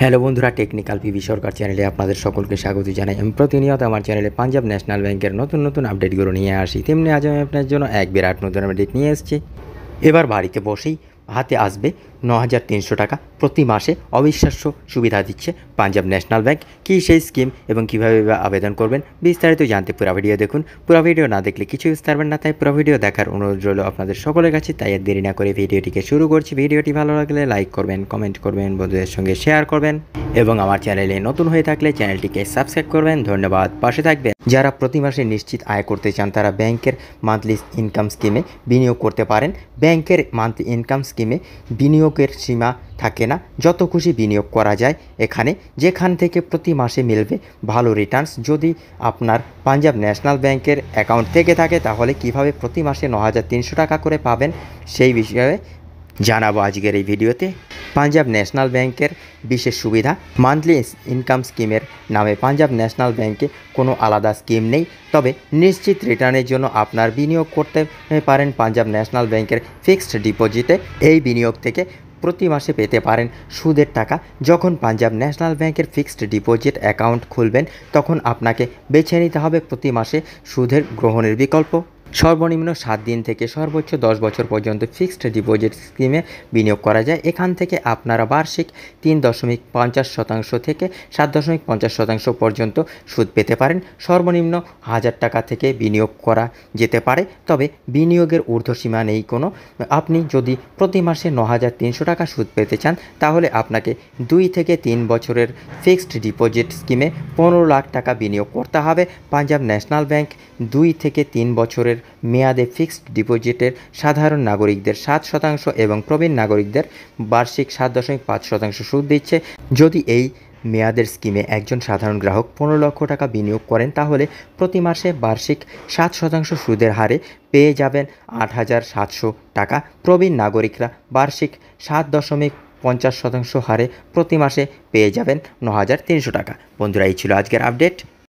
Hello বন্ধুরা, technical PV সরকার চ্যানেলে আপনাদের সকলকে স্বাগত জানাই। আমি প্রতিনিয়ত আমার চ্যানেলে পাঞ্জাব ন্যাশনাল ব্যাংকের নতুন নতুন আপডেটগুলো নিয়ে আসি। তেমনি আজ আমি আপনার জন্য এক বিরাট নতুন আপডেট নিয়ে এসেছি। এবার বাড়িতে বসেই হাতে আসবে ৯,৩০০ টাকা প্রতি মাসে। অবিশ্বাস্য সুবিধা দিচ্ছে পাঞ্জাব ন্যাশনাল ব্যাংক। কী সেই স্কিম এবং কীভাবে আবেদন করবেন বিস্তারিত জানতে পুরো ভিডিও দেখুন। পুরো ভিডিও না দেখলে কিছু বুঝতে পারবেন না, তাই পুরো ভিডিও দেখার অনুরোধ রইল আপনাদের সকলের কাছে। তাই আর দেরি না করে ভিডিওটিকে শুরু করছি। ভিডিওটি ভালো লাগলে লাইক করবেন, কমেন্ট করবেন, বন্ধুদের সঙ্গে শেয়ার করবেন এবং আমার চ্যানেলে নতুন হয়ে থাকলে চ্যানেলটিকে সাবস্ক্রাইব করবেন। ধন্যবাদ, পাশে থাকবেন। যারা প্রতি মাসে নিশ্চিত আয় করতে চান তারা ব্যাংকের মান্থলি ইনকাম স্কিমে বিনিয়োগ করতে পারেন। ব্যাংকের মান্থলি ইনকাম স্কিমে বিনিয়োগের সীমা থাকে না, যত খুশি বিনিয়োগ করা যায় এখানে, যেখান থেকে প্রতি মাসে মিলবে ভালো রিটার্নস। যদি আপনার পাঞ্জাব ন্যাশনাল ব্যাংকের অ্যাকাউন্ট থেকে থাকে তাহলে কিভাবে প্রতি মাসে ৯,৩০০ টাকা করে পাবেন সেই বিষয়ে জানাবো আজকের এই ভিডিওতে। পাঞ্জাব ন্যাশনাল ব্যাংকের বিশেষ সুবিধা, মান্থলি ইনকাম স্কিমের নামে পাঞ্জাব ন্যাশনাল ব্যাংকে কোনো আলাদা স্কিম নেই, তবে নিশ্চিত রিটার্নের জন্য আপনার বিনিয়োগ করতে পারেন পাঞ্জাব ন্যাশনাল ব্যাংকের ফিক্সড ডিপোজিটে। এই বিনিয়োগ থেকে প্রতি মাসে পেতে পারেন সুদের টাকা। যখন পাঞ্জাব ন্যাশনাল ব্যাংকের ফিক্সড ডিপোজিট অ্যাকাউন্ট খুলবেন তখন আপনাকে বেছে নিতে হবে প্রতি মাসে সুদের গ্রহণের বিকল্প। সর্বনিম্ন 7 দিন থেকে সর্বোচ্চ 10 বছর পর্যন্ত ফিক্সড ডিপোজিট স্কিমে বিনিয়োগ করা যায়। এখান থেকে আপনারা বার্ষিক 3.50% থেকে 7.50% পর্যন্ত সুদ পেতে পারেন। সর্বনিম্ন 1000 টাকা থেকে বিনিয়োগ করা যেতে পারে, তবে বিনিয়োগের ঊর্ধ্বসীমা নেই কোনো। আপনি যদি প্রতি মাসে 9,300 টাকা সুদ পেতে চান তাহলে আপনাকে 2 থেকে 3 বছরের ফিক্সড ডিপোজিট স্কিমে 15 লাখ টাকা বিনিয়োগ করতে হবে। পাঞ্জাব ন্যাশনাল ব্যাংক 2 থেকে 3 বছরের মেয়াদে ফিক্সড ডিপোজিটের সাধারণ নাগরিকদের 7% এবং প্রবীণ নাগরিকদের বার্ষিক 7.5% সুদ দিচ্ছে। যদি এই মেয়াদের স্কিমে একজন সাধারণ গ্রাহক 15 লক্ষ টাকা বিনিয়োগ করেন তাহলে প্রতি মাসে বার্ষিক 7% সুদের হারে পেয়ে যাবেন 8,700 টাকা। প্রবীণ নাগরিকরা বার্ষিক 7.50% হারে প্রতি মাসে পেয়ে যাবেন 9,300 টাকা। বন্ধুরা, এই ছিল আজকের আপডেট।